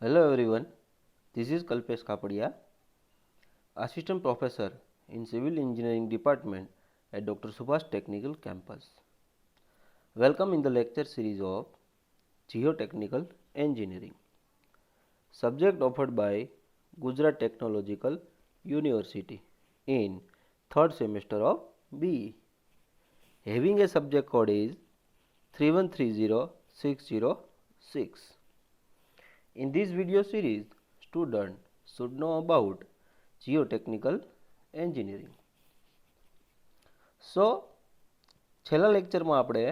Hello everyone, this is Kalpesh Kapadia, Assistant Professor in Civil Engineering Department at Dr. Subhash Technical Campus. Welcome in the lecture series of Geotechnical Engineering, subject offered by Gujarat Technological University in third semester of BE, having a subject code is 3130606. In this video series, student should know about geotechnical engineering. So, છેલ્લા લેક્ચરમાં આપણે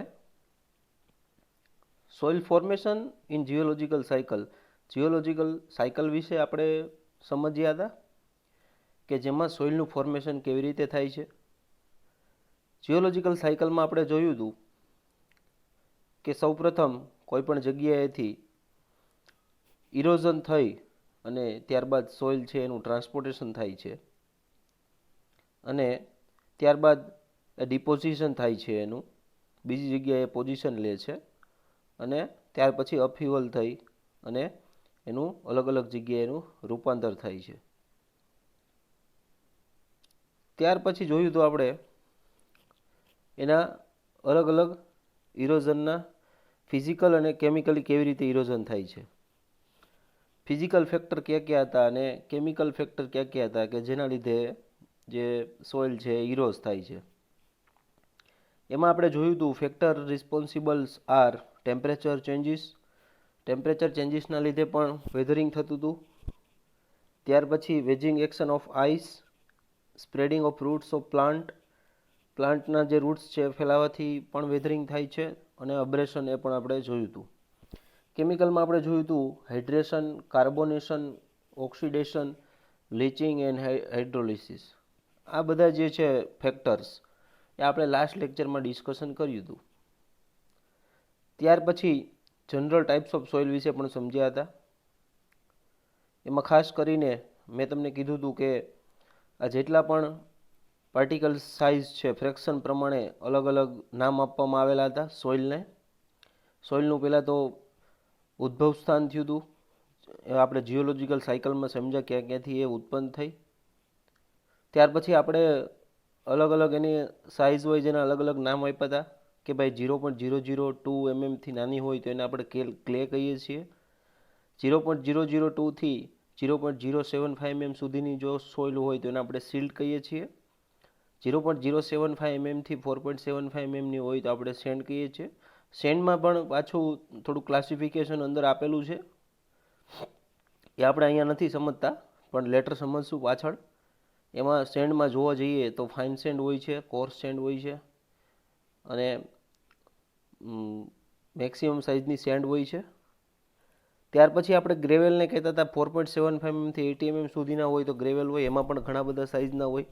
soil formation in geological cycle વિશે આપણે સમજ્યા હતા કે જેમાં સોઇલનું formation કેવી રીતે થાય છે. જીઓલોજિકલ સાયકલમાં આપણે જોયું હતું કે સૌપ્રથમ કોઈપણ જગ્યાએથી ઇરોઝન થઈ અને ત્યારબાદ સોઇલ છે એનું ટ્રાન્સપોર્ટેશન થાય છે અને ત્યારબાદ ડિપોઝિશન થાય છે, એનું બીજી જગ્યાએ પોઝિશન લે છે અને ત્યાર પછી અપહિવલ થઈ અને એનું અલગ અલગ જગ્યાએ એનું રૂપાંતર થાય છે. ત્યાર પછી જોયું તો આપણે એના અલગ અલગ ઇરોઝનના ફિઝિકલ અને કેમિકલી કેવી રીતે ઇરોઝન થાય છે. ફિઝિકલ ફેક્ટર ક્યાં ક્યાં હતા અને કેમિકલ ફેક્ટર ક્યાં ક્યાં હતા કે જેના લીધે જે સોઇલ છે ઇરોઝ થાય છે. એમાં આપણે જોયું હતું ફેક્ટર રિસ્પોન્સિબલ્સ આર ટેમ્પરેચર ચેન્જીસના લીધે પણ વેધરિંગ થતું હતું. ત્યાર પછી wedging action of ice, spreading of roots of પ્લાન્ટના જે રૂટ્સ છે ફેલાવાથી પણ વેધરિંગ થાય છે અને અબ્રેશન એ પણ આપણે જોયું હતું. કેમિકલમાં આપણે જોયું હતું hydration, carbonation, oxidation, bleaching and hydrolysis. આ બધા જે છે ફેક્ટર્સ એ આપણે લાસ્ટ લેક્ચરમાં ડિસ્કશન કર્યું હતું. ત્યાર પછી જનરલ ટાઈપ્સ ઓફ સોઇલ વિશે પણ સમજ્યા હતા. એમાં ખાસ કરીને મેં તમને કીધું હતું કે આ જેટલા પણ પાર્ટિકલ સાઇઝ છે ફ્રેક્શન પ્રમાણે અલગ અલગ નામ આપવામાં આવેલા હતા સોઇલને. સોઇલનું પહેલાં તો ઉદ્ભવ સ્થાન થયું હતું, એ આપણે જીઓલોજિકલ સાયકલમાં સમજ્યા ક્યાં ક્યાંથી એ ઉત્પન્ન થઈ. ત્યાર પછી આપણે અલગ અલગ એની સાઇઝ હોય જેના અલગ અલગ નામ આપ્યા હતા કે ભાઈ 0.002 mm નાની હોય તો એને આપણે ક્લે કહીએ છીએ. 0.002થી 0.075 mm સુધીની જો સોઇલ હોય તો એને આપણે સિલ્ટ કહીએ છીએ. 0.075 mmથી 4.75 mmની હોય તો આપણે સેન્ડ કહીએ છીએ. સેન્ડમાં પણ પાછું થોડું ક્લાસિફિકેશન અંદર આપેલું છે, એ આપણે અહીંયા નથી સમજતા પણ લેટર સમજશું પાછળ. એમાં સેન્ડમાં જોવા જઈએ તો ફાઇન સેન્ડ હોય છે, કોર્સ સેન્ડ હોય છે અને મેક્સિમમ સાઇઝની સેન્ડ હોય છે. ત્યાર પછી આપણે ગ્રેવેલને કહેતા હતા 4.75 mmથી 80 mm સુધીના હોય તો ગ્રેવેલ હોય. એમાં પણ ઘણા બધા સાઇઝના હોય,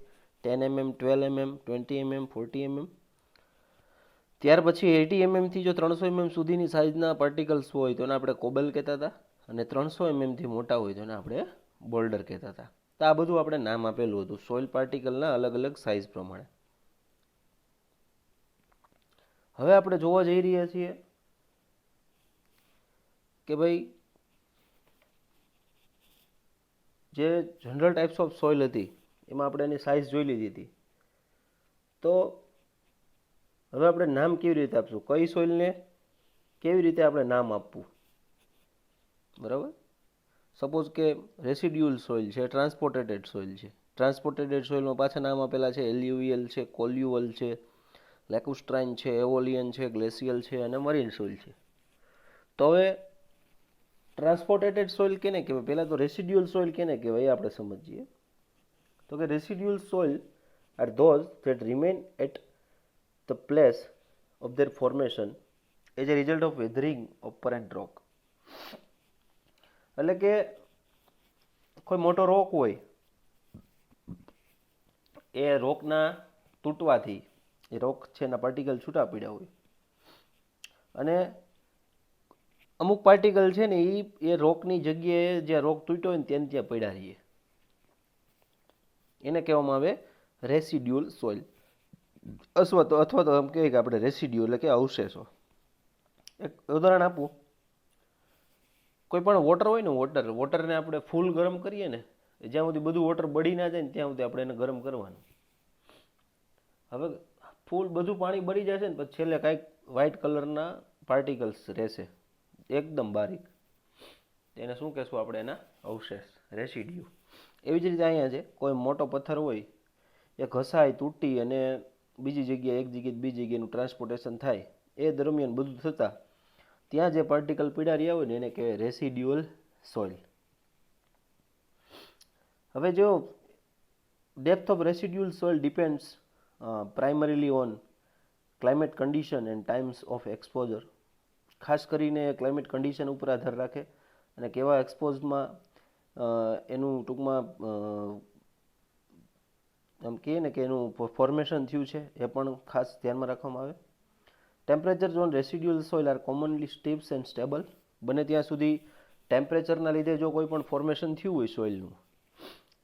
10 mm, 12 mm, 20 mm, 40 mm. ત્યાર પછી 80 mmથી જો 300 mm સુધીની સાઇઝના પાર્ટિકલ્સ હોય તો એને આપણે કોબલ કહેતા હતા અને 300 mmથી મોટા હોય તો એને આપણે બોલ્ડર કહેતા હતા. તો આ બધું આપણે નામ આપેલું હતું સોઇલ પાર્ટિકલના અલગ અલગ સાઇઝ પ્રમાણે. હવે આપણે જોવા જઈ રહ્યા છીએ કે ભાઈ જે જનરલ ટાઈપ્સ ઓફ સોઇલ હતી એમાં આપણે એની સાઇઝ જોઈ લીધી હતી. તો હવે આપણે નામ કેવી રીતે આપશું, કઈ સોઇલને કેવી રીતે આપણે નામ આપવું, બરાબર. સપોઝ કે રેસિડ્યુઅલ સોઇલ છે, ટ્રાન્સપોર્ટેટેડ સોઇલ છે. ટ્રાન્સપોર્ટેટેડ સોઇલમાં પાછા નામ આપેલા છે એલ્યુવિયલ છે, કોલ્યુઅલ છે, લેકુસ્ટ્રાઇન છે, એવોલિયન છે, ગ્લેશિયલ છે અને મરીન સોઇલ છે. તો હવે ટ્રાન્સપોર્ટેટેડ સોઇલ કેને કહેવાય, પહેલાં તો રેસિડ્યુઅલ સોઇલ કેને કહેવાય એ આપણે સમજીએ. તો કે residual soil are those that remain at the place of their formation as a result of weathering of parent rock. એટલે કે કોઈ મોટો રોક હોય, એ રોકના તૂટવાથી એ રોક છે એના પાર્ટિકલ છૂટા પડ્યા હોય અને અમુક પાર્ટિકલ છે ને એ રોકની જગ્યાએ જ્યાં રોક તૂટ્યો હોય ને ત્યાં ત્યાં પડ્યા રહીએ, એને કહેવામાં આવે રેસિડ્યુઅલ સોઇલ. અથવા તો એમ કહીએ કે આપણે રેસિડ્યુ એટલે કે અવશેષો. એક ઉદાહરણ આપું કોઈ પણ વોટર હોય ને, વોટરને આપણે ફૂલ ગરમ કરીએ ને, જ્યાં સુધી બધું વોટર બળી ના જાય ને ત્યાં સુધી આપણે એને ગરમ કરવાનું. હવે ફૂલ બધું પાણી બળી જશે ને પછી છેલ્લે કાંઈક વ્હાઇટ કલરના પાર્ટિકલ્સ રહેશે, એકદમ બારીક. એને શું કહેશું આપણે? એના અવશેષ, રેસિડ્યુ. એવી જ રીતે અહીંયા છે, કોઈ મોટો પથ્થર હોય એ ઘસાય, તૂટી અને બીજી જગ્યાએ, એક જગ્યાએ બીજી જગ્યાએનું ટ્રાન્સપોર્ટેશન થાય, એ દરમિયાન બધું થતાં ત્યાં જે પાર્ટિકલ પીડા રહ્યા હોય ને એને કહેવાય રેસિડ્યુઅલ સોઇલ. હવે જો depth of residual soil depends primarily on climate condition and times of exposure. ખાસ કરીને ક્લાઇમેટ કન્ડિશન ઉપર આધાર રાખે અને કેવા એક્સપોઝમાં એનું ટૂંકમાં આમ કહીએ ને કે એનું ફોર્મેશન થયું છે એ પણ ખાસ ધ્યાનમાં રાખવામાં આવે. Temperature on residual soil are commonly steeps and stable. બને ત્યાં સુધી ટેમ્પરેચરના લીધે જો કોઈ પણ ફોર્મેશન થયું હોય સોઇલનું,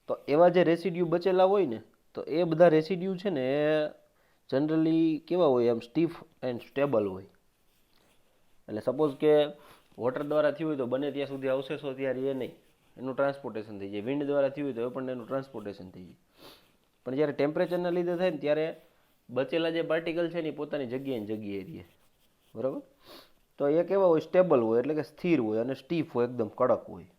તો એવા જે રેસિડ્યુ બચેલા હોય ને, તો એ બધા રેસિડ્યુ છે ને એ જનરલી કેવા હોય? એમ સ્ટીફ એન્ડ સ્ટેબલ હોય. એટલે સપોઝ કે વોટર દ્વારા થયું હોય તો બને ત્યાં સુધી અવશેષો ત્યાં રહે નહીં, એનું ટ્રાન્સપોર્ટેશન થઈ જાય. વિન્ડ દ્વારા થયું હોય તો એ પણ એનું ટ્રાન્સપોર્ટેશન થઈ જાય. પણ જ્યારે ટેમ્પરેચરના લીધે થાય ને ત્યારે બચેલા જે પાર્ટિકલ છે ને એ પોતાની જગ્યાએ રહે. બરાબર? તો એ કેવા હોય? સ્ટેબલ હોય, એટલે કે સ્થિર હોય અને સ્ટીફ હોય, એકદમ કડક હોય.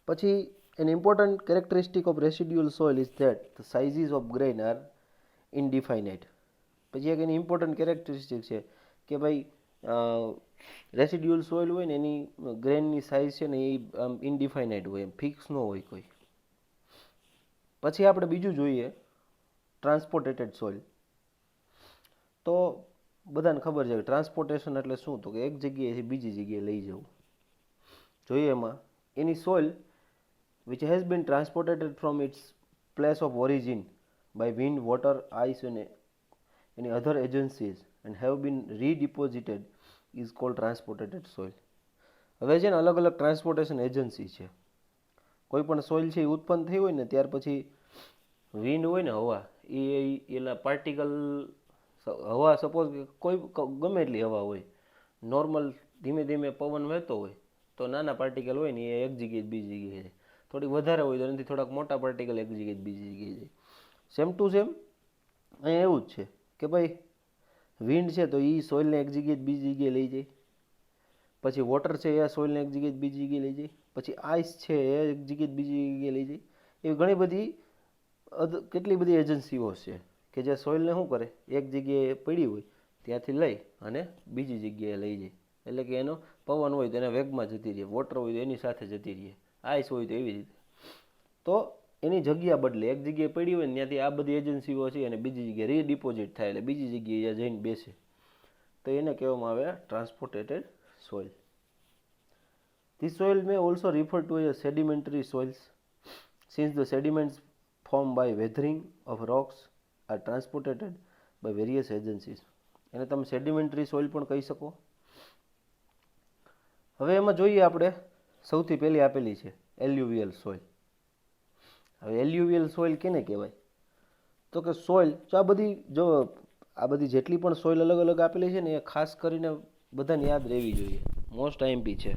પછી an important characteristic of residual soil is that the sizes of grain are indefinite. પછી એક એની ઇમ્પોર્ટન્ટ કેરેક્ટરિસ્ટિક છે કે ભાઈ રેસિડ્યુઅલ સોઇલ હોય ને એની ગ્રેનની સાઇઝ છે ને એ ઇનડિફાઇનાઇટ હોય, એમ ફિક્સ ન હોય કોઈ. પછી આપણે બીજું જોઈએ ટ્રાન્સપોર્ટેટેડ સોઇલ. તો બધાને ખબર છે કે ટ્રાન્સપોર્ટેશન એટલે શું? તો કે એક જગ્યાએથી બીજી જગ્યાએ લઈ જવું. જોઈએ એમાં એની soil which has been transported from its place of origin by wind, water, ice and any other agencies and have been redeposited is called transported soil. હવે છે ને અલગ અલગ ટ્રાન્સપોર્ટેશન એજન્સી છે. કોઈ પણ સોઇલ છે એ ઉત્પન્ન થઈ હોય ને ત્યાર પછી વિન્ડ હોય ને, હવા, એ એના પાર્ટિકલ, હવા સપોઝ કોઈ ગમે એટલી હવા હોય, નોર્મલ ધીમે ધીમે પવન વહેતો હોય તો નાના પાર્ટિકલ હોય ને એ એક જગ્યાએ બીજી જગ્યાએ જાય. થોડીક વધારે હોય તો એનાથી થોડાક મોટા પાર્ટિકલ એક જગ્યાએ બીજી જગ્યાએ જાય. સેમ ટુ સેમ અહીંયા એવું જ છે કે ભાઈ વિન્ડ છે તો એ સોઇલને એક જગ્યાએ બીજી જગ્યાએ લઈ જાય. પછી વોટર છે એ સોઇલને એક જગ્યાએ બીજી જગ્યાએ લઈ જાય. પછી આઈસ છે એ એક જગ્યાએ બીજી જગ્યાએ લઈ જાય. એવી ઘણી બધી કેટલી બધી એજન્સીઓ છે કે જે સોઇલને શું કરે? એક જગ્યાએ પડી હોય ત્યાંથી લઈ અને બીજી જગ્યાએ લઈ જાય. એટલે કે એનો પવન હોય તો એના વેગમાં જતી રહે, વોટર હોય તો એની સાથે જતી રહે, આઈસ હોય તો એવી રીતે. તો એની જગ્યા બદલે, એક જગ્યાએ પડી હોય ને ત્યાંથી આ બધી એજન્સીઓ છે અને બીજી જગ્યાએ રીડિપોઝિટ થાય, એટલે બીજી જગ્યાએ જઈને બેસે, તો એને કહેવામાં આવે ટ્રાન્સપોર્ટેટેડ soil. This soil may also refer to as sedimentary soils since the sediments formed by weathering of rocks are transported by various agencies. એને તમે સેડિમેન્ટરી સોઇલ પણ કહી શકો. હવે એમાં જોઈએ આપણે સૌથી પહેલી આપેલી છે એલ્યુવિયલ સોઇલ. હવે એલ્યુવિયલ સોઇલ કેને કહેવાય? તો કે સોઇલ, આ બધી જેટલી પણ સોઇલ અલગ અલગ આપેલી છે ને એ ખાસ કરીને બધાને યાદ રહેવી જોઈએ, મોસ્ટ આઈએમપી છે.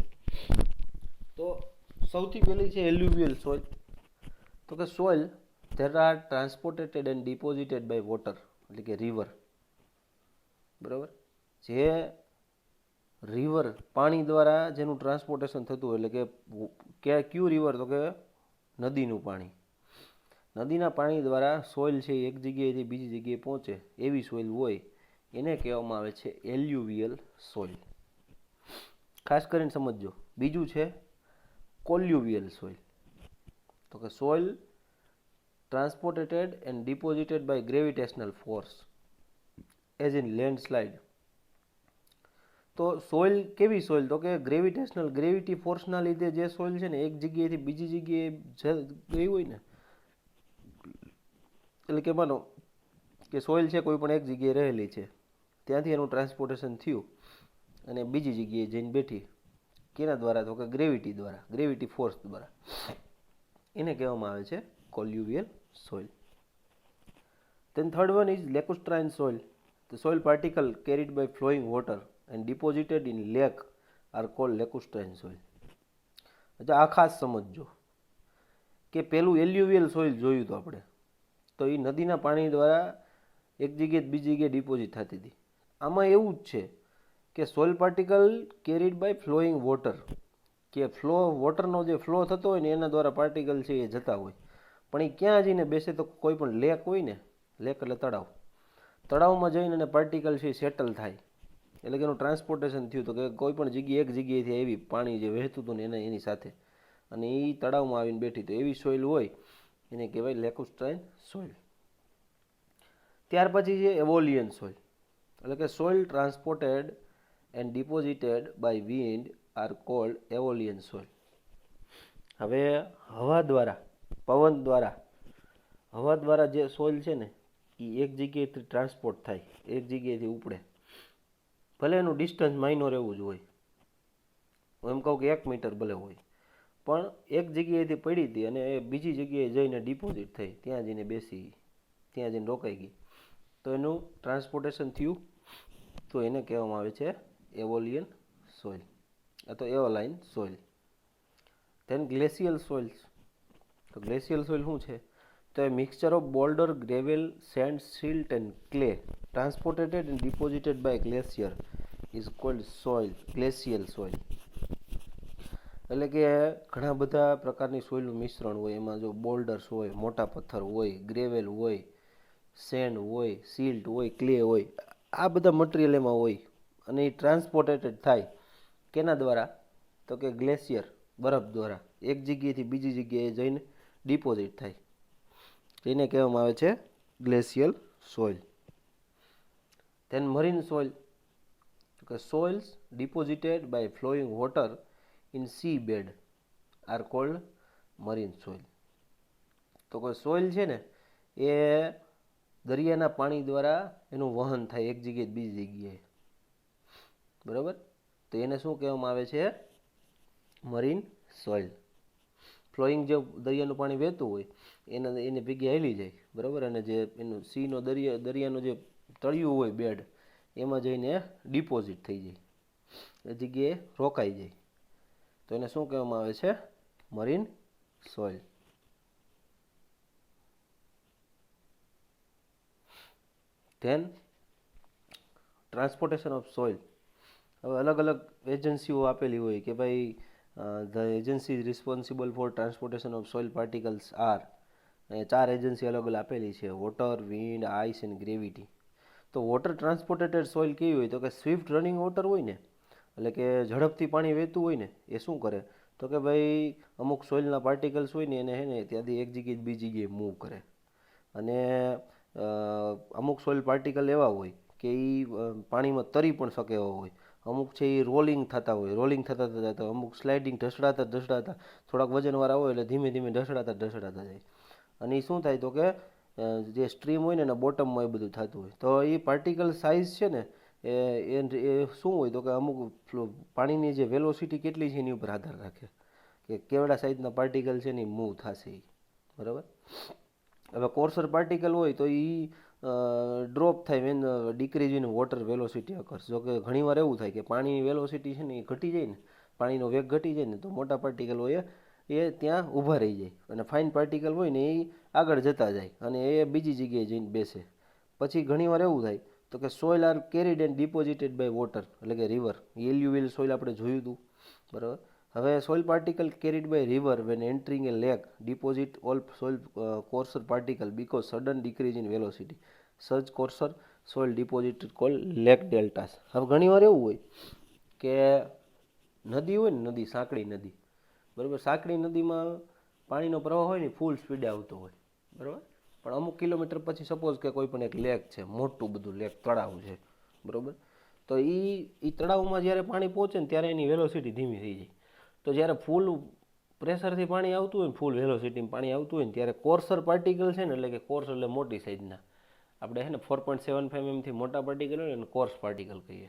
તો સૌથી પહેલી છે એલ્યુવિયલ સોઇલ. તો કે soil there are transported and deposited by water, એટલે કે રિવર. બરાબર? જે રિવર, પાણી દ્વારા જેનું ટ્રાન્સપોર્ટેશન થતું હોય, એટલે કે ક્યુ રિવર? તો કે નદીનું પાણી. નદીના પાણી દ્વારા સોઇલ છે એક જગ્યાએથી બીજી જગ્યાએ પહોંચે એવી સોઇલ હોય એને કહેવામાં આવે છે એલ્યુવિયલ સોઇલ. ખાસ કરીને સમજજો. બીજું છે કોલ્યુવિયલ સોઇલ. તો કે soil transported and deposited by gravitational force as in landslide. તો સોઇલ કેવી સોઇલ? તો કે ગ્રેવિટી ફોર્સના લીધે જે સોઇલ છે ને એક જગ્યાએથી બીજી જગ્યાએ ગઈ હોય ને, એટલે કે માનો કે સોઇલ છે કોઈ પણ એક જગ્યાએ રહેલી છે, ત્યાંથી એનું ટ્રાન્સપોર્ટેશન થયું અને બીજી જગ્યાએ જઈને બેઠી. કેના દ્વારા? તો કે ગ્રેવિટી દ્વારા, ગ્રેવિટી ફોર્સ દ્વારા. એને કહેવામાં આવે છે કોલ્યુવિયલ soil. Then third one is lacustrine soil. The soil particle carried by flowing water and deposited in lake are called lacustrine soil. એટલે આ ખાસ સમજજો કે પેલું એલ્યુવિયલ સોઇલ જોયું હતું આપણે, તો એ નદીના પાણી દ્વારા એક જગ્યાએ બીજી જગ્યાએ ડિપોઝિટ થતી હતી. આમાં એવું જ છે કે soil particle carried by flowing water, કે વોટરનો જે ફ્લો થતો હોય ને એના દ્વારા પાર્ટિકલ છે એ જતા હોય. પણ એ ક્યાં જઈને બેસે? તો કોઈ પણ લેક હોય ને, લેક એટલે તળાવ, તળાવમાં જઈને અને પાર્ટિકલ છે એ સેટલ થાય, એટલે કે એનું ટ્રાન્સપોર્ટેશન થયું. તો કે કોઈ પણ જગ્યાએ એક જગ્યાએથી એવી પાણી જે વહેતું હતું ને એની સાથે, અને એ તળાવમાં આવીને બેઠી, તો એવી સોઇલ હોય એને કહેવાય લેકુસ્ટ્રાઇન સોઇલ. ત્યાર પછી છે એવોલિયન સોઇલ, એટલે કે soil transported and deposited by wind are called aeolian soil. હવે હવા દ્વારા, પવન દ્વારા, હવા દ્વારા જે સોઇલ છે ને એ એક જગ્યાએથી ટ્રાન્સપોર્ટ થાય, એક જગ્યાએથી ઉપડે, ભલે એનું ડિસ્ટન્સ માઇનોર એવું જ હોય, હું એમ કહું કે 1 મીટર ભલે હોય, પણ એક જગ્યાએથી પડી હતી અને એ બીજી જગ્યાએ જઈને ડિપોઝિટ થઈ, ત્યાં જઈને બેસી, ત્યાં જઈને રોકાઈ ગઈ, તો એનું ટ્રાન્સપોર્ટેશન થયું, તો એને કહેવામાં આવે છે એવોલિયન સોઇલ અથવા aeolian soil. Then glacial soils. તો ગ્લેશિયલ સોઇલ શું છે? તો a mixture of boulder, gravel, sand, silt and clay transported and deposited by glacier is called soil, glacial soil. એટલે કે ઘણા બધા પ્રકારની સોઇલનું મિશ્રણ હોય. એમાં જો બોલ્ડર્સ હોય, મોટા પથ્થર હોય, ગ્રેવેલ હોય, સેન્ડ હોય, સિલ્ટ હોય, ક્લે હોય, આ બધા મટીરિયલ એમાં હોય, અને એ ટ્રાન્સપોર્ટેટેડ થાય કેના દ્વારા? તો કે ગ્લેશિયર, બરફ દ્વારા, એક જગ્યાએથી બીજી જગ્યાએ જઈને ડિપોઝિટ થાય, એને કહેવામાં આવે છે glacial soil. Then marine soil, તો કે soils deposited by flowing water in sea bed are called marine soil. તો કે સોઇલ છે ને એ દરિયાના પાણી દ્વારા એનું વહન થાય એક જગ્યાએ બીજી જગ્યાએ, બરાબર? તો એને શું કહેવામાં આવે છે? Marine soil. ફ્લોઈંગ જે દરિયાનું પાણી વહેતું હોય એને ભેગી હાલી જાય, બરાબર, અને જે એનું સીનો દરિયાનું જે તળિયું હોય બેડ, એમાં જઈને ડિપોઝિટ થઈ જાય, એ જગ્યાએ રોકાઈ જાય, તો એને શું કહેવામાં આવે છે? Marine soil. Then transportation of soil. હવે અલગ અલગ એજન્સીઓ આપેલી હોય કે ભાઈ the agency is responsible for transportation of soil particles are. 4 agency અલગ અલગ આપેલી છે: water, wind, ice and gravity. તો વોટર ટ્રાન્સપોર્ટેટેડ સોઇલ કેવી હોય? તો કે સ્વિફ્ટ રનિંગ વોટર હોય ને, એટલે કે ઝડપથી પાણી વહેતું હોય ને, એ શું કરે? તો કે ભાઈ અમુક સોઇલના પાર્ટિકલ્સ હોય ને એને હે ને ત્યાંથી એક જગ્યાએ બીજી જગ્યાએ મૂવ કરે. અને અમુક સોઇલ પાર્ટિકલ એવા હોય કે એ પાણીમાં તરી પણ શકે એવા હોય. અમુક છે એ રોલિંગ થતા હોય, રોલિંગ થતા થતા તો અમુક સ્લાઇડિંગ ઢસડાતા થોડાક વજનવાળા હોય એટલે ધીમે ધીમે ઢસડાતા જાય. અને એ શું થાય? તો કે જે સ્ટ્રીમ હોય ને એના બોટમમાં એ બધું થતું હોય. તો એ પાર્ટિકલ સાઇઝ છે ને એ શું હોય? તો કે અમુક પાણીની જે વેલોસિટી કેટલી છે એની ઉપર આધાર રાખે કે કેવડા સાઇઝના પાર્ટિકલ છે ને એ મૂવ થશે, બરાબર? હવે કોર્સર પાર્ટિકલ હોય તો એ ડ્રોપ થાય when decrease in water velocity occurs. જો કે ઘણીવાર એવું થાય કે પાણીની વેલોસિટી છે ને એ ઘટી જાય ને, પાણીનો વેગ ઘટી જાય ને, તો મોટા પાર્ટિકલ હોય એ ત્યાં ઊભા રહી જાય, અને ફાઇન પાર્ટિકલ હોય ને એ આગળ જતા જાય અને એ બીજી જગ્યાએ જઈને બેસે. પછી ઘણીવાર એવું થાય તો કે soil are carried and deposited by water, એટલે કે રિવર. એલ્યુવિયલ સોઇલ આપણે જોયું હતું, બરાબર? હવે soil particle carried by river when entering a lake deposit all soil coarser particle because sudden decrease in velocity such coarser soil deposit call lake deltas. હવે ઘણીવાર એવું હોય કે નદી હોય ને, નદી, સાંકડી નદી, બરાબર? સાંકડી નદીમાં પાણીનો પ્રવાહ હોય ને ફૂલ સ્પીડે આવતો હોય, બરાબર? પણ અમુક કિલોમીટર પછી સપોઝ કે કોઈ પણ એક લેક છે, મોટું બધું લેક, તળાવ છે, બરાબર? તો એ તળાવમાં જ્યારે પાણી પહોંચે ને ત્યારે એની વેલોસિટી ધીમી થઈ જાય. તો જ્યારે ફૂલ પ્રેશરથી પાણી આવતું હોય ને, ફૂલ વેલોસિટીમાં પાણી આવતું હોય ને, ત્યારે કોર્સર પાર્ટિકલ છે ને, એટલે કે કોર્સ એટલે મોટી સાઇઝના, આપણે છે ને 4.75 mm મોટા પાર્ટિકલ હોય ને કોર્સ પાર્ટિકલ કહીએ.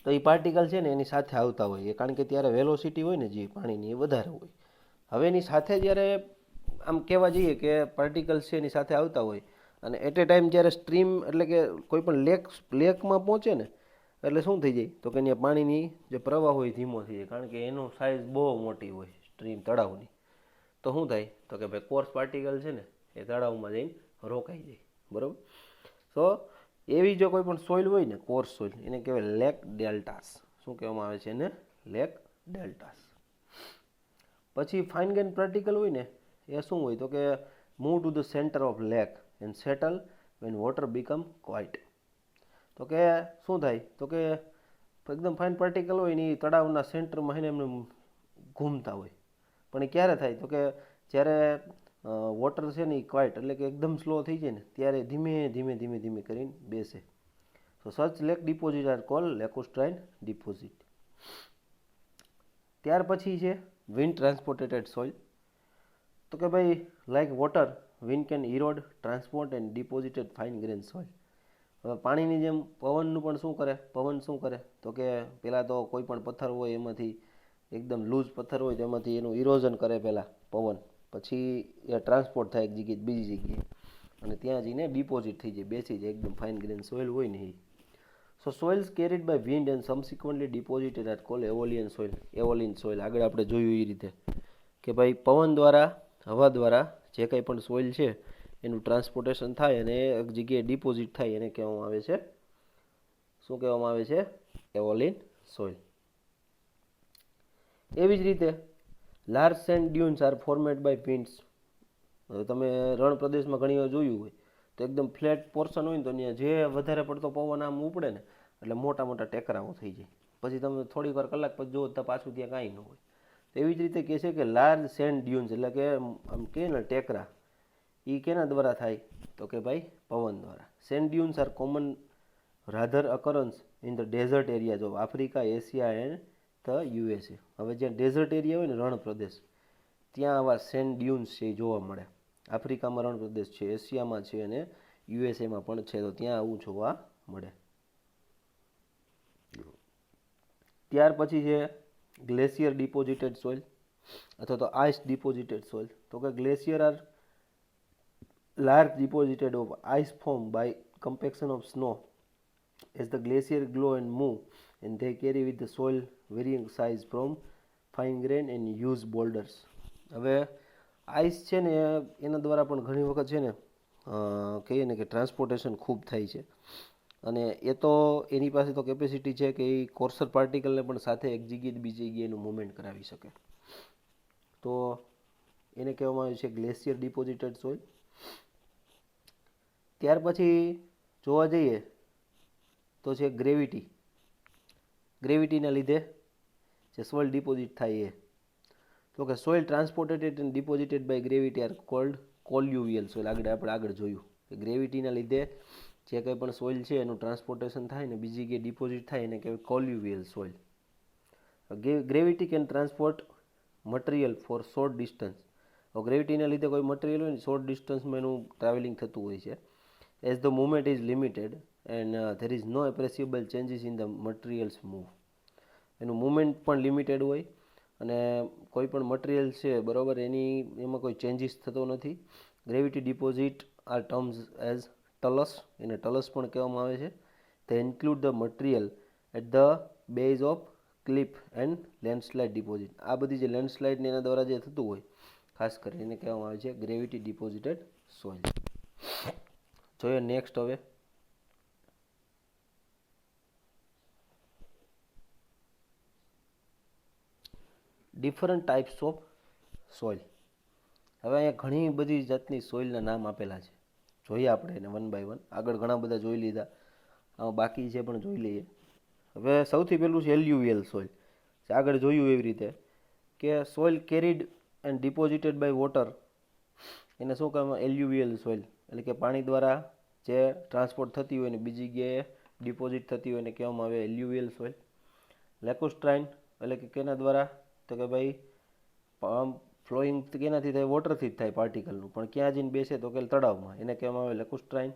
તો એ પાર્ટિકલ છે ને એની સાથે આવતા હોય, કારણ કે ત્યારે વેલોસિટી હોય ને જે પાણીની એ વધારે હોય. હવે એની સાથે જ્યારે આમ કહેવા જઈએ કે પાર્ટિકલ્સ છે એની સાથે આવતા હોય, અને એટ એ ટાઈમ જ્યારે સ્ટ્રીમ એટલે કે કોઈ પણ લેકમાં પહોંચે ને, એટલે શું થઈ જાય તો કે અહીંયા પાણીની જે પ્રવાહ હોય ધીમો થઈ જાય, કારણ કે એનો સાઇઝ બહુ મોટી હોય સ્ટ્રીમ તળાવની. તો શું થાય તો કે ભાઈ કોર્સ પાર્ટિકલ છે ને એ તળાવમાં જઈને રોકાઈ જાય, બરાબર. તો એવી જો કોઈ પણ સોઇલ હોય ને કોર્સ સોઇલ, એને કહેવાય લેક ડેલ્ટાસ. શું કહેવામાં આવે છે એને? Lake delta S. પછી ફાઇન ગ્રેઇન પાર્ટિકલ હોય ને એ શું હોય તો કે move to the centre of lake and settle when water become quiet. તો કે શું થાય તો કે એકદમ ફાઇન પાર્ટિકલ હોય ને એ તળાવના સેન્ટરમાં એને એમને ઘૂમતા હોય. પણ એ ક્યારે થાય તો કે જ્યારે વોટર છે ને એ ક્વાઇટ એટલે કે એકદમ સ્લો થઈ જાય ને ત્યારે ધીમે ધીમે ધીમે ધીમે કરીને બેસે. So such lake deposit are call lacustrine deposit. ત્યાર પછી છે વિન્ડ ટ્રાન્સપોર્ટેટેડ સોઇલ. તો કે ભાઈ like water wind can erode transport and deposited fine grain soil. હવે પાણીની જેમ પવનનું પણ શું કરે, પવન શું કરે તો કે પહેલાં તો કોઈ પણ પથ્થર હોય એમાંથી એકદમ લૂઝ પથ્થર હોય તેમાંથી એનું ઇરોઝન કરે પહેલાં પવન, પછી એ ટ્રાન્સપોર્ટ થાય એક જગ્યાએ બીજી જગ્યાએ અને ત્યાં જઈને ડિપોઝિટ થઈ જાય, બેસી જાય, એકદમ ફાઇન ગ્રેન સોઇલ હોય ને એ. So soils carried by wind and subsequently deposited at call aeolian soil. Aeolian soil આગળ આપણે જોયું એ રીતે કે ભાઈ પવન દ્વારા, હવા દ્વારા જે કંઈ પણ સોઇલ છે એનું ટ્રાન્સપોર્ટેશન થાય અને એક જગ્યાએ ડિપોઝિટ થાય એને કહેવામાં આવે છે, શું કહેવામાં આવે છે? Aeolian soil. એવી જ રીતે large sand dunes are formed by winds. તમે રણ પ્રદેશમાં ઘણી વાર જોયું હોય તો એકદમ ફ્લેટ પોર્શન હોય ને તો ત્યાં જે વધારે પડતો પવન આમ ઉપડે ને એટલે મોટા મોટા ટેકરાઓ થઈ જાય. પછી તમે થોડીક વાર કલાક પછી જુઓ તો પાછું ત્યાં કાંઈ ન હોય. એવી જ રીતે કહે છે કે લાર્જ સેન્ડ ડ્યુન્સ એટલે કે આમ કહે ને ટેકરા, એ કેના દ્વારા થાય તો કે ભાઈ પવન દ્વારા. Sand dunes are common rather occurrence in the desert areas of Africa, Asia and the USA. હવે જ્યાં ડેઝર્ટ એરિયા હોય ને રણ પ્રદેશ ત્યાં આવા સેન્ડ ડ્યુન્સ છે એ જોવા મળે. આફ્રિકામાં રણ પ્રદેશ છે, એશિયામાં છે અને યુએસએમાં પણ છે, તો ત્યાં આવું જોવા મળે. ત્યાર પછી છે ગ્લેશિયર ડિપોઝિટેડ સોઇલ અથવા તો આઇસ ડિપોઝિટેડ સોઇલ. તો કે glacier are large deposited of ice formed by compaction of snow as the glacier glow and move, and they carry with the soil varying size from fine grain and huge boulders. હવે ice છે ને એના દ્વારા પણ ઘણી વખત છે ને કહીએ ને કે ટ્રાન્સપોર્ટેશન ખૂબ થાય છે અને એ તો એની પાસે તો કેપેસિટી છે કે એ કોર્સર પાર્ટિકલને પણ સાથે એક જગ્યાએ બીજી જગ્યાએ એનું મૂવમેન્ટ કરાવી શકે. તો એને કહેવામાં આવે છે ગ્લેશિયર ડિપોઝિટેડ સોઇલ. ત્યાર પછી જોવા જઈએ તો છે ગ્રેવિટી. ગ્રેવિટીના લીધે જે સોઇલ ડિપોઝિટ થાય એ. તો કે soil transported and deposited by gravity are called colluvial soil. આપણે આગળ જોયું કે ગ્રેવિટીના લીધે જે કંઈ પણ સોઇલ છે એનું ટ્રાન્સપોર્ટેશન થાય ને બીજી જગ્યાએ ડિપોઝિટ થાય એને કહેવાય colluvial soil. Gravity can transport material for short distance. ગ્રેવિટીના લીધે કોઈ મટીરિયલ હોય ને શોર્ટ ડિસ્ટન્સમાં એનું ટ્રાવેલિંગ થતું હોય છે. As the movement is limited and there is no appreciable changes in the materials move. એનું મૂવમેન્ટ પણ લિમિટેડ હોય અને કોઈ પણ મટીરિયલ છે બરાબર એમાં કોઈ ચેન્જીસ થતો નથી. Gravity deposit are terms as talus, એને ટલસ પણ કહેવામાં આવે છે. તે include the material at the base of cliff and landslide deposit. આ બધી જે લેન્ડસ્લાઇડ એના દ્વારા જે થતું હોય ખાસ કરીને એને કહેવામાં આવે છે ગ્રેવિટી ડિપોઝિટેડ સોઇલ. જોઈએ નેક્સ્ટ હવે ડિફરન્ટ ટાઈપ્સ ઓફ સોઇલ. હવે અહીંયા ઘણી બધી જાતની સોઇલના નામ આપેલા છે, જોઈએ આપણે એને વન બાય વન. આગળ ઘણા બધા જોઈ લીધા, આમાં બાકી છે પણ જોઈ લઈએ. હવે સૌથી પહેલું છે એલ્યુવિયલ સોઇલ. આગળ જોયું એવી રીતે કે soil carried and deposited by water, એને શું કહેવામાં? Alluvial soil. એટલે કે પાણી દ્વારા જે ટ્રાન્સપોર્ટ થતી હોય ને બીજી જગ્યાએ ડિપોઝિટ થતી હોય એને કહેવામાં આવે એલ્યુવિયલ સોઇલ. લેકોસ્ટ્રાઇન એટલે કે કેના દ્વારા તો કે ભાઈ ફ્લોઈંગ કેનાથી થાય? વોટરથી જ થાય પાર્ટિકલનું, પણ ક્યાં જઈને બેસે તો કે તળાવમાં, એને કહેવામાં આવે લેકોસ્ટ્રાઇન.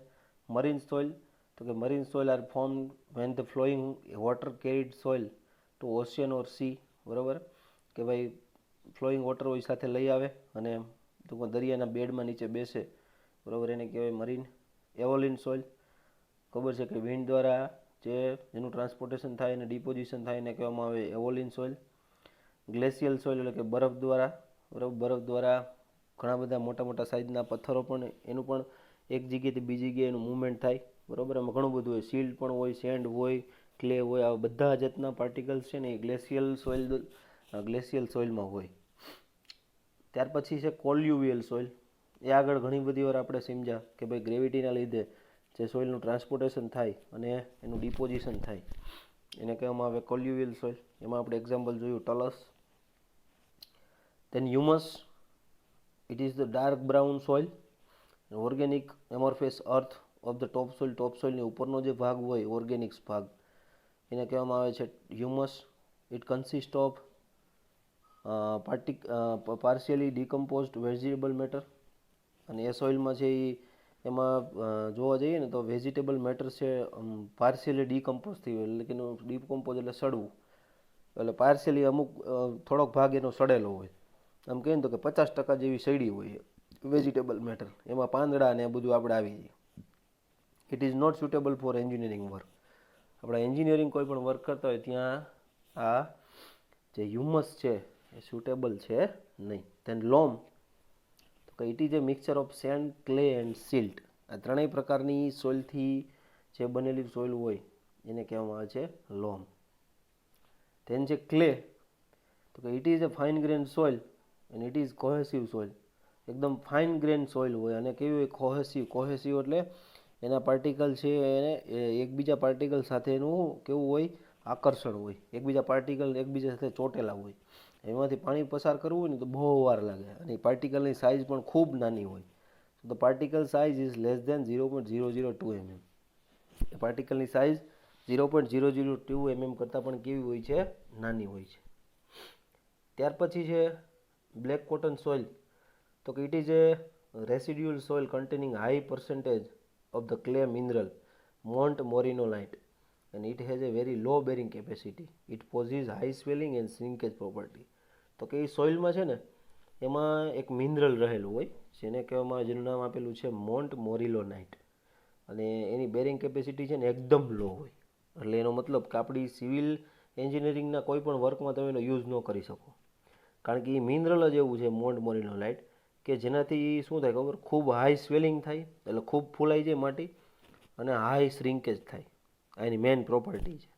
મરીન સોઇલ તો કે marine soil are form when the flowing water carried soil to ocean or sea. બરાબર કે ભાઈ ફ્લોઈંગ વોટર હોય સાથે લઈ આવે અને ટૂંકમાં દરિયાના બેડમાં નીચે બેસે, બરાબર, એને કહેવાય મરીન. એવોલિન સોઇલ ખબર છે કે વિન્ડ દ્વારા જેનું ટ્રાન્સપોર્ટેશન થાય અને ડિપોઝિશન થાય એને કહેવામાં આવે એવોલિન સોઇલ. ગ્લેશિયલ સોઇલ એટલે કે બરફ દ્વારા ઘણા બધા મોટા મોટા સાઇઝના પથ્થરો પણ એનું પણ એક જગ્યાએથી બીજી જગ્યાએ એનું મૂવમેન્ટ થાય, બરાબર. એમાં ઘણું બધું હોય, સિલ્ટ પણ હોય, સેન્ડ હોય, ક્લે હોય, આ બધા જાતના પાર્ટિકલ્સ છે ને એ ગ્લેશિયલ સોઇલમાં હોય. ત્યાર પછી છે કોલ્યુવિયલ સોઇલ. એ આગળ ઘણી બધી વાર આપણે સમજ્યા કે ભાઈ ગ્રેવિટીના લીધે જે સોઇલનું ટ્રાન્સપોર્ટેશન થાય અને એનું ડિપોઝિશન થાય એને કહેવામાં આવે કોલ્યુવિયલ સોઇલ. એમાં આપણે એક્ઝામ્પલ જોયું talus. Then humus, it is the dark brown soil, organic amorphous earth of the ટોપસોઇલની ઉપરનો જે ભાગ હોય ઓર્ગેનિક્સ ભાગ એને કહેવામાં આવે છે humus. It consist of partially decomposed vegetable matter. અને એ સોઇલમાં છે એમાં જોવા જઈએ ને તો વેજીટેબલ મેટર છે પાર્શિયલી ડિકમ્પોઝ થઈ હોય, એટલે કે એનું ડિકમ્પોઝ એટલે સડવું, એટલે પાર્શિયલી અમુક થોડોક ભાગ એનો સડેલો હોય. આમ કહીએ ને તો કે 50% જેવી સડી હોય વેજીટેબલ મેટર, એમાં પાંદડા ને એ બધું આપણે આવી જાય. It is not suitable for engineering work. આપણે એન્જિનિયરિંગ કોઈ પણ વર્ક કરતા હોય ત્યાં આ જે હ્યુમસ છે એ સુટેબલ છે નહીં. ધેન લોમ, તો કે it is a mixture of sand, clay and silt. આ ત્રણેય પ્રકારની સોઇલથી જે બનેલી સોઇલ હોય એને કહેવામાં આવે છે લોમ. ધેન છે ક્લે, તો કે it is a fine grain soil and it is cohesive soil. એકદમ ફાઇન ગ્રેન સોઇલ હોય અને કેવી હોય કોહેસિવ એટલે એના પાર્ટિકલ છે એને એકબીજા પાર્ટિકલ સાથેનું કેવું હોય આકર્ષણ હોય, એકબીજા પાર્ટિકલ એકબીજા સાથે ચોટેલા હોય. એમાંથી પાણી પસાર કરવું હોય ને તો બહુ વાર લાગે અને પાર્ટિકલની સાઇઝ પણ ખૂબ નાની હોય. તો particle size is less than 0.002 mm. એ પાર્ટિકલની સાઇઝ 0.002 mm કરતાં પણ કેવી હોય છે, નાની હોય છે. ત્યાર પછી છે બ્લેક કોટન સોઇલ. તો કે it is A residual soil containing high percentage of the clay mineral Mont Morinolite and it has a very low bearing capacity. It possesses high swelling and shrinkage property. તો કે એ સોઇલમાં છે ને એમાં એક mineral રહેલું હોય જેને કહેવામાં જેનું નામ આપેલું છે મોન્ટ મોરિલોનાઇટ, અને એની બેરિંગ કેપેસિટી છે ને એકદમ લો હોય. એટલે એનો મતલબ કે આપણી સિવિલ એન્જિનિયરિંગના કોઈ પણ વર્કમાં તમે એનો યુઝ ન કરી શકો, કારણ કે એ મિનરલ જ એવું છે મોન્ટ મોરિલોનાઇટ કે જેનાથી શું થાય ખબર, ખૂબ હાઈ સ્વેલિંગ થાય એટલે ખૂબ ફૂલાઈ જાય માટી અને હાઈ શ્રિંકેજ થાય. આ એની મેઇન પ્રોપર્ટી છે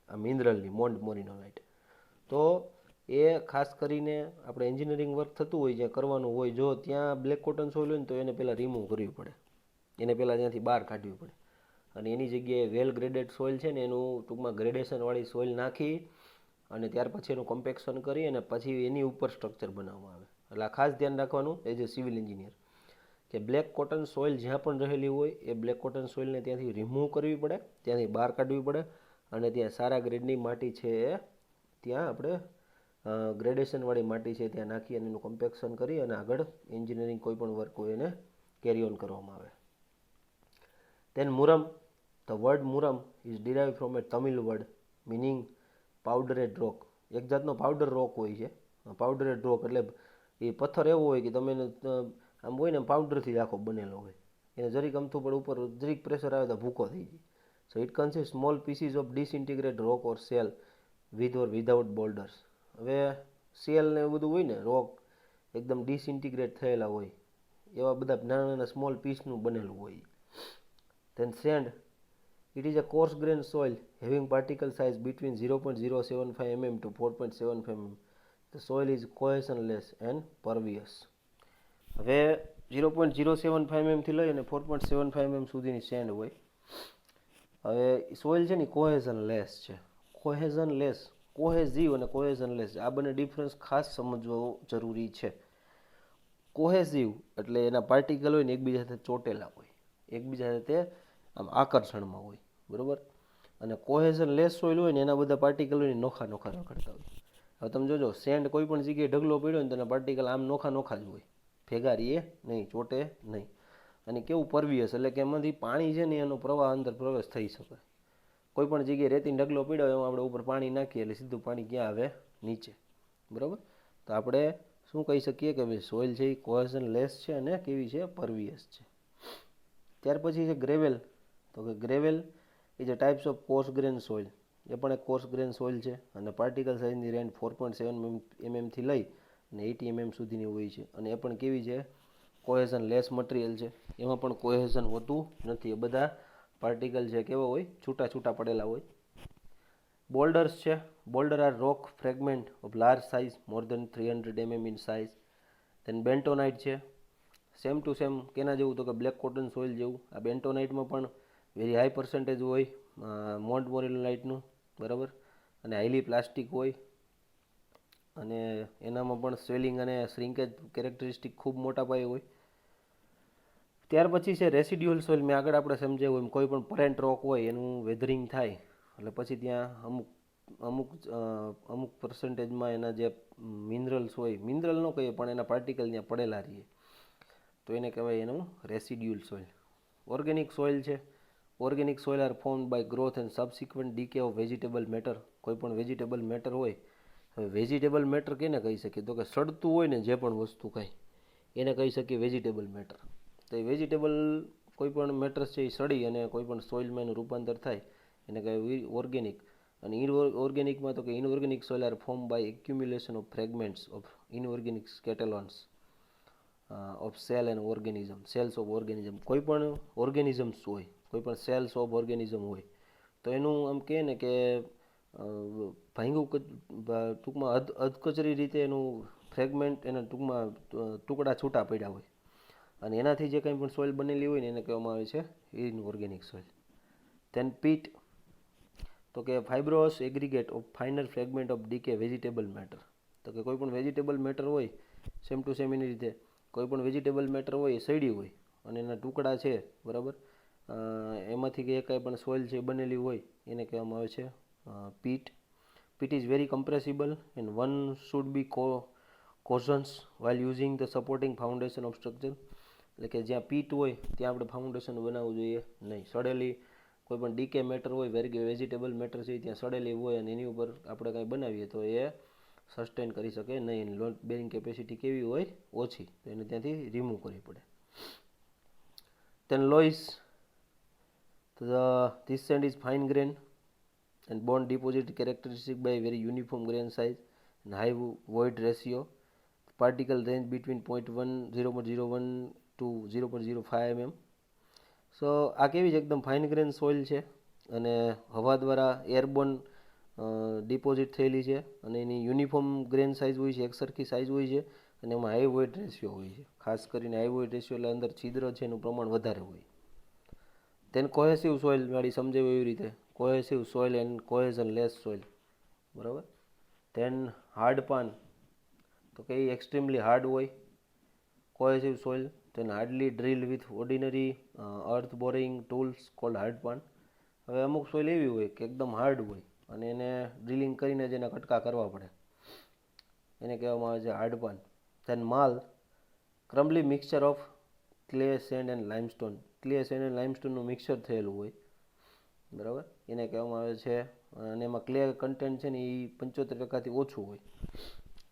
આ મિનરલની મોન્ટ મોરિનોલાઇટ. તો એ ખાસ કરીને આપણે એન્જિનિયરિંગ વર્ક થતું હોય જ્યાં કરવાનું હોય, જો ત્યાં બ્લેક કોટન સોઇલ હોય ને તો એને પહેલાં રિમૂવ કરવી પડે, એને પહેલાં ત્યાંથી બહાર કાઢવી પડે અને એની જગ્યાએ વેલ ગ્રેડેડ સોઇલ છે ને એનું ટૂંકમાં ગ્રેડેશનવાળી સોઇલ નાખી અને ત્યાર પછી એનું કોમ્પેક્શન કરી અને પછી એની ઉપર સ્ટ્રક્ચર બનાવવામાં આવે. એટલે આ ખાસ ધ્યાન રાખવાનું એઝ એ સિવિલ એન્જિનિયર કે બ્લેક કોટન સોઇલ જ્યાં પણ રહેલી હોય એ બ્લેક કોટન સોઇલને ત્યાંથી રિમૂવ કરવી પડે, ત્યાંથી બહાર કાઢવી પડે અને ત્યાં સારા ગ્રેડની માટી છે એ ત્યાં આપણે ગ્રેડેશનવાળી માટી છે ત્યાં નાખી અને એનું કોમ્પેક્શન કરી અને આગળ એન્જિનિયરિંગ કોઈ પણ વર્ક હોય એને કેરી ઓન કરવામાં આવે. Then murum. The word murum is derive from a Tamil word meaning powdered rock. એક જાતનો પાવડર રોક હોય છે. પાવડરેડ રોક એટલે એ પથ્થર એવો હોય કે તમે આમ હોય ને પાવડરથી આખો બનેલો હોય, એને જરીક અમથું પણ ઉપર જરીક પ્રેશર આવે તો ભૂકો થઈ જાય. So it consist small pieces of disintegrate rock or shale with or without boulders. હવે સેલ ને એવું બધું હોય ને રોક એકદમ ડિસઇન્ટિગ્રેટ થયેલા હોય એવા બધા નાના નાના સ્મોલ પીસનું બનેલું હોય. Then sand. It is a coarse grain soil having particle size between 0.075 mm to 4.75 mm. The soil is cohesionless and pervious. હવે 0.075 mm થી લઈ અને 4.75 mm સુધીની સેન્ડ હોય. હવે સોઇલ છે ને કોહેઝનલેસ છે. કોહેઝિવ અને કોહેઝનલેસ આ બંને ડિફરન્સ ખાસ સમજવો જરૂરી છે. કોહેઝિવ એટલે એના પાર્ટિકલ હોય ને એકબીજા સાથે ચોટેલા હોય, એકબીજા સાથે આમ આકર્ષણમાં હોય, બરાબર. અને કોહેઝનલેસ સોઇલ હોય ને એના બધા પાર્ટિકલ હોય ને નોખા નોખા રખડતા હોય. હવે તમે જોજો સેન્ડ કોઈ પણ જગ્યાએ ઢગલો પડ્યો ને તો એના પાર્ટિકલ આમ નોખા નોખા જ હોય, ભેગા રહીએ નહીં, ચોટે નહીં. અને કેવું પરવિયસ એટલે કે એમાંથી પાણી છે ને એનો પ્રવાહ અંદર પ્રવેશ થઈ શકે. કોઈ પણ જગ્યાએ રેતીનો ઢગલો પડ્યો એમાં આપણે ઉપર પાણી નાખીએ એટલે સીધું પાણી ક્યાં આવે, નીચે, બરાબર. તો આપણે શું કહી શકીએ કે ભાઈ સોઇલ છે એ કોહેઝનલેસ છે અને કેવી છે, પરવિયસ છે. ત્યાર પછી છે ગ્રેવેલ. તો કે ગ્રેવેલ એ જે types of coarse grain soil, એ પણ એક કોર્સ ગ્રેન સોઇલ છે અને પાર્ટિકલ સાઇઝની રેન્જ 4.7 mmથી લઈ અને 80 mm સુધીની હોય છે. અને એ પણ કેવી છે? કોહેઝન લેસ મટીરિયલ છે, એમાં પણ કોહેઝન હોતું નથી. એ બધા પાર્ટિકલ છે કેવા હોય? છૂટા છૂટા પડેલા હોય. બોલ્ડર્સ છે. Boulder are rock fragment of large size more than 300 mm in size. Then bentonite છે. સેમ ટુ સેમ કેના જેવું? તો કે બ્લેક કોટન સોઇલ જેવું. આ બેન્ટોનાઇટમાં પણ વેરી હાઈ પર્સન્ટેજ હોય મોન્ટ મોરેલાઇટનું, બરાબર, અને હાઈલી પ્લાસ્ટિક હોય અને એનામાં પણ સ્વેલિંગ અને શ્રિંકેજ કેરેક્ટરિસ્ટિક ખૂબ મોટા પાયે હોય. ત્યાર પછી છે રેસિડ્યુઅલ સોઇલ. મેં આગળ આપણે સમજાવ્યું એમ કોઈ પણ પરેન્ટ રોક હોય એનું વેધરિંગ થાય એટલે પછી ત્યાં અમુક અમુક અમુક પર્સન્ટેજમાં એના જે મિનરલ્સ હોય, મિનરલ ન કહીએ પણ એના પાર્ટિકલ ત્યાં પડેલા રહીએ, તો એને કહેવાય એનું રેસિડ્યુઅલ સોઇલ. ઓર્ગેનિક સોઇલ છે. Organic soil are formed by growth and subsequent decay of vegetable matter. કોઈ પણ વેજીટેબલ મેટર હોય, હવે વેજીટેબલ મેટર કેને કહી શકીએ? તો કે સડતું હોય ને જે પણ વસ્તુ કાંઈ, એને કહી શકીએ વેજીટેબલ મેટર. તો એ વેજીટેબલ કોઈ પણ મેટર્સ છે એ સડી અને કોઈ પણ સોઇલમાં એનું રૂપાંતર થાય એને કહેવાય ઓર્ગેનિક. અને ઇનઓર્ગેનિકમાં તો કે inorganic soil are form by accumulation of fragments of inorganic skeletons of shell and organism. Shells of organism. કોઈ પણ ઓર્ગેનિઝમ્સ હોય, કોઈ પણ સેલ્સ ઓફ ઓર્ગેનિઝમ હોય તો એનું આમ કહે ને કે ભાંગું ટૂંકમાં અધકચરી રીતે એનું ફ્રેગમેન્ટ, એના ટૂંકમાં ટુકડા છૂટા પડ્યા હોય અને એનાથી જે કંઈ પણ સોઇલ બનેલી હોય ને એને કહેવામાં આવે છે ઇનઓર્ગેનિક સોઇલ. ધેન પીટ, તો કે fibrous aggregate of finer fragment of decay vegetable matter. તો કે કોઈ પણ વેજીટેબલ મેટર હોય, સેમ ટુ સેમ એની રીતે કોઈ પણ વેજીટેબલ મેટર હોય એ સડી હોય અને એના ટુકડા છે, બરાબર, એમાંથી કે કાંઈ પણ સોઇલ છે બનેલી હોય એને કહેવામાં આવે છે peat. Peat is very compressible and one should be cautious while using the supporting foundation of structure. એટલે કે જ્યાં પીટ હોય ત્યાં આપણે ફાઉન્ડેશન બનાવવું જોઈએ નહીં. સડેલી કોઈ પણ ડીકે મેટર હોય, વેજીટેબલ મેટર છે ત્યાં સડેલી હોય અને એની ઉપર આપણે કાંઈ બનાવીએ તો એ સસ્ટેન કરી શકે નહીં. લોડ બેરિંગ કેપેસિટી કેવી હોય? ઓછી. તો એને ત્યાંથી રિમૂવ કરવી પડે. Then loess, this sand is fine grain and bone deposit characteristic by very uniform grain size and high void ratio. Particle range between 0.01 to 0.05 mm. સો આ કેવી છે? એકદમ ફાઇન ગ્રેન સોઇલ છે અને હવા દ્વારા એરબોર્ન ડિપોઝિટ થયેલી છે અને એની યુનિફોર્મ ગ્રેન સાઇઝ હોય છે, એકસરખી સાઇઝ હોય છે અને એમાં હાઈ વોઇડ રેશિયો હોય છે. ખાસ કરીને હાઈ વોઇડ રેશિયો એટલે અંદર છિદ્ર છે એનું પ્રમાણ વધારે હોય. તેન કોહેસિવ સોઇલ વાળી સમજાવ્યું એવી રીતે, cohesive soil and cohesion less soil, બરાબર. ધેન હાર્ડ પાન, તો કે એ એક્સ્ટ્રીમલી હાર્ડ હોય cohesive soil. then hardly drill with ordinary earth boring tools called hard pan. હવે અમુક સોઇલ એવી હોય કે એકદમ હાર્ડ હોય અને એને ડ્રિલિંગ કરીને જ એના કટકા કરવા પડે, એને કહેવામાં આવે છે hard pan. then marl, crumbly mixture of clay sand and limestone. Clay sand and લાઇમસ્ટોનનું મિક્સચર થયેલું હોય, બરાબર, એને કહેવામાં આવે છે. અને એમાં ક્લે કન્ટેન્ટ છે ને એ 75% ઓછું હોય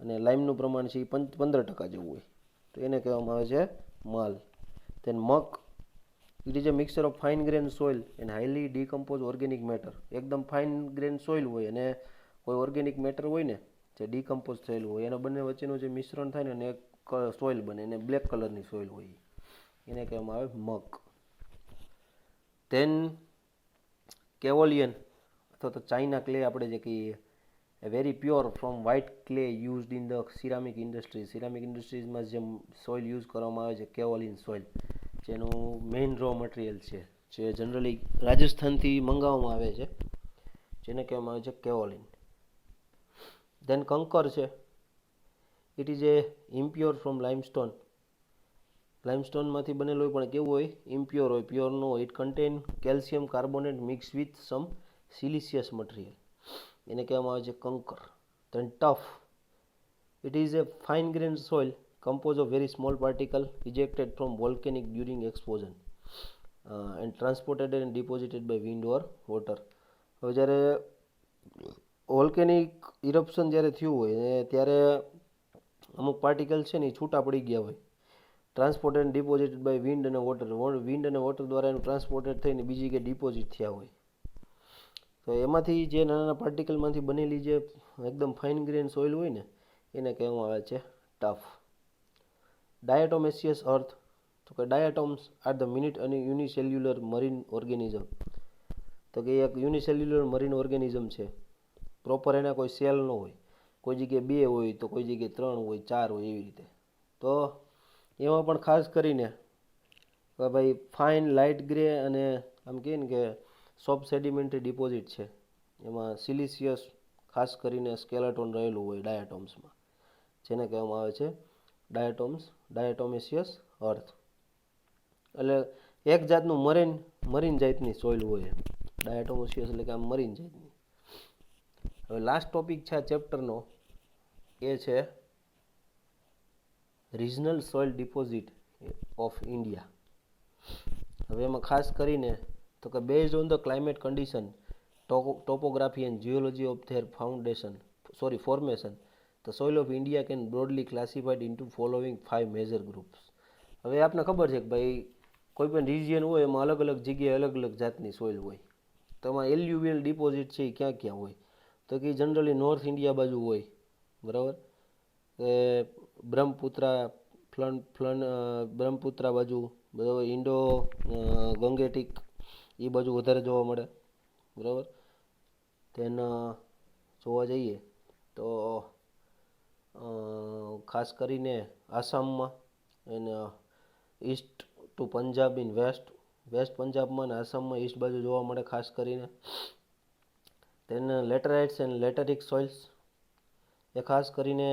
અને લાઇમનું પ્રમાણ છે એ 15% જેવું હોય, તો એને કહેવામાં આવે છે marl. then muck, it is a mixture of fine grain soil and highly decompose organic matter. એકદમ ફાઇન ગ્રેન સોઇલ હોય અને કોઈ ઓર્ગેનિક મેટર હોય ને જે ડીકમ્પોઝ થયેલું હોય, એના બંને વચ્ચેનું જે મિશ્રણ થાય ને એક સોઇલ બને, એને બ્લેક કલરની સોઇલ હોય, એને કહેવામાં આવે મક. ધેન કેવોલિયન અથવા તો ચાઇના ક્લે આપણે જે કહીએ, a very pure form white clay used in the ceramic industries. Ceramic ઇન્ડસ્ટ્રીઝમાં જે સોઇલ યુઝ કરવામાં આવે છે કેવોલિન સોઇલ, જેનું મેઇન રો મટીરિયલ છે, જે જનરલી રાજસ્થાનથી મંગાવવામાં આવે છે, જેને કહેવામાં આવે છે કેવોલિન. ધેન કંકર છે. It is a impure form limestone. લાઇમસ્ટોનમાંથી બનેલું હોય પણ કેવું હોય? ઇમ્પ્યોર હોય, પ્યોર ન હોય. It contain calcium carbonate mix with some siliceous material, એને કહેવામાં આવે છે kankar. Then tuff, it is a fine grain soil composed of very small particle ejected from volcanic during explosion and transported and deposited by wind or water. હવે જ્યારે વોલ્કેનિક ઇરપ્શન જ્યારે થયું હોય ત્યારે અમુક પાર્ટિકલ છે ને એ છૂટા પડી ગયા હોય, ટ્રાન્સપોર્ટેડ એન્ડ ડિપોઝિટેડ બાય વિન્ડ અને વોટર. વિન્ડ અને વોટર દ્વારા એનું ટ્રાન્સપોર્ટેડ થઈને બીજી જગ્યાએ ડિપોઝિટ થયા હોય, તો એમાંથી જે નાના નાના પાર્ટિકલમાંથી બનેલી જે એકદમ ફાઇન ગ્રેન સોઇલ હોય ને એને કહેવામાં આવે છે ટફ. ડાયટોમેસિયસ અર્થ, તો કે ડાયટોમ્સ આર ધ મિનિટ અને યુનિસેલ્યુલર મરીન ઓર્ગેનિઝમ. તો કે એક યુનિસેલ્યુલર મરીન ઓર્ગેનિઝમ છે. પ્રોપર એના કોઈ સેલ ન હોય, કોઈ જગ્યાએ 2 હોય તો કોઈ જગ્યાએ 3 હોય, 4 હોય, એવી રીતે. તો એમાં પણ ખાસ કરીને ભાઈ ફાઇન લાઇટ ગ્રે અને આમ કહે ને કે સોફ્ટ સેડિમેન્ટરી ડિપોઝિટ છે. એમાં સિલિસિયસ ખાસ કરીને સ્કેલેટોન રહેલું હોય ડાયાટોમ્સમાં, જેને કહેવામાં આવે છે ડાયટોમેસિયસ અર્થ. એટલે એક જાતનું મરીન જાતની સોઇલ હોય ડાયટોમેસિયસ, એટલે કે આમ મરીન જાતની. હવે લાસ્ટ ટોપિક છે આ ચેપ્ટરનો, એ છે regional soil deposit of India. હવે એમાં ખાસ કરીને તો કે based on the climate condition, topography and geology of their formation, the soil of India can broadly classified into following 5 major groups. હવે આપને ખબર છે કે ભાઈ કોઈ પણ રિજિયન હોય એમાં અલગ અલગ જગ્યાએ અલગ અલગ જાતની સોઇલ હોય. તો એમાં એલ્યુવિયલ ડિપોઝિટ છે એ ક્યાં ક્યાં હોય, તો કે જનરલી નોર્થ ઇન્ડિયા બાજુ હોય, બરાબર. એ બ્રહ્મપુત્રા બાજુ, બરાબર, ઇન્ડો ગંગેટિક એ બાજુ વધારે જોવા મળે, બરાબર. તેને જોવા જઈએ તો ખાસ કરીને આસામમાં, અને east to Punjab in west પંજાબમાં અને આસામમાં ઈસ્ટ બાજુ જોવા મળે ખાસ કરીને. તેને લેટરાઇટ્સ એન્ડ લેટરિક સોઇલ્સ એ ખાસ કરીને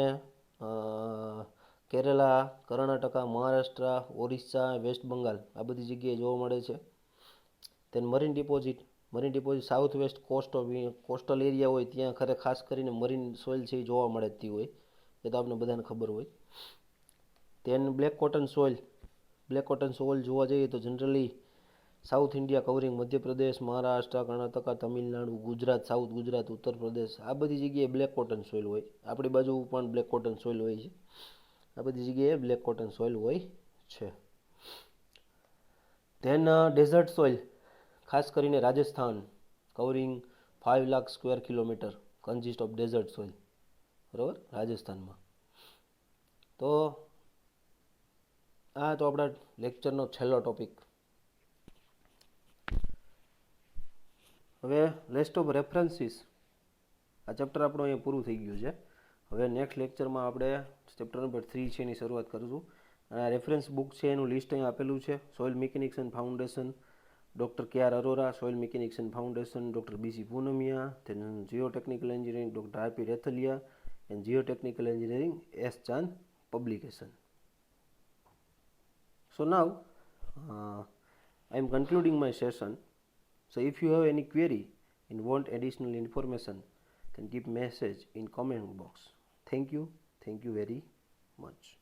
કેરલા, કર્ણાટકા, મહારાષ્ટ્ર, ઓરિસ્સા, વેસ્ટ બંગાળ આ બધી જગ્યાએ જોવા મળે છે. તેને marine deposit south waste coastal area હોય ત્યાં ખાસ કરીને મરીન સોઇલ છે એ જોવા મળતી હોય, એ તો આપણે બધાને ખબર હોય. તેન બ્લેક કોટન સોઇલ જોવા જઈએ તો generally south India covering Madhya Pradesh, Maharashtra, Karnataka, Tamil Nadu, Gujarat, south Gujarat, Uttar Pradesh આ બધી જગ્યાએ બ્લેક કોટન સોઇલ હોય. આપણી બાજુ પણ બ્લેક કોટન સોઇલ હોય છે. આ બધી જગ્યાએ બ્લેક કોટન સોઇલ હોય છે. ધેન ડેઝર્ટ સોઇલ, ખાસ કરીને Rajasthan, covering 5 lakh square kilometre, consist of desert soil, બરાબર, રાજસ્થાનમાં. તો આ તો આપણા લેક્ચરનો છેલ્લો ટોપિક. હવે લિસ્ટ ઓફ રેફરન્સીસ, આ ચેપ્ટર આપણું અહીંયા પૂરું થઈ ગયું છે. હવે નેક્સ્ટ લેક્ચરમાં આપણે ચેપ્ટર નંબર 3 છે એની શરૂઆત કરીશું. અને આ રેફરન્સ બુક છે એનું લિસ્ટ અહીં આપેલું છે. Soil mechanics and foundation, doctor K R. Arora, soil mechanics and foundation, doctor B C. Punmia, then geotechnical engineering, doctor R P. Rethaliya, and geotechnical engineering, S. Chand publication. So now I am concluding my session. So if you have any query and want additional information, then give message in comment box. Thank you very much.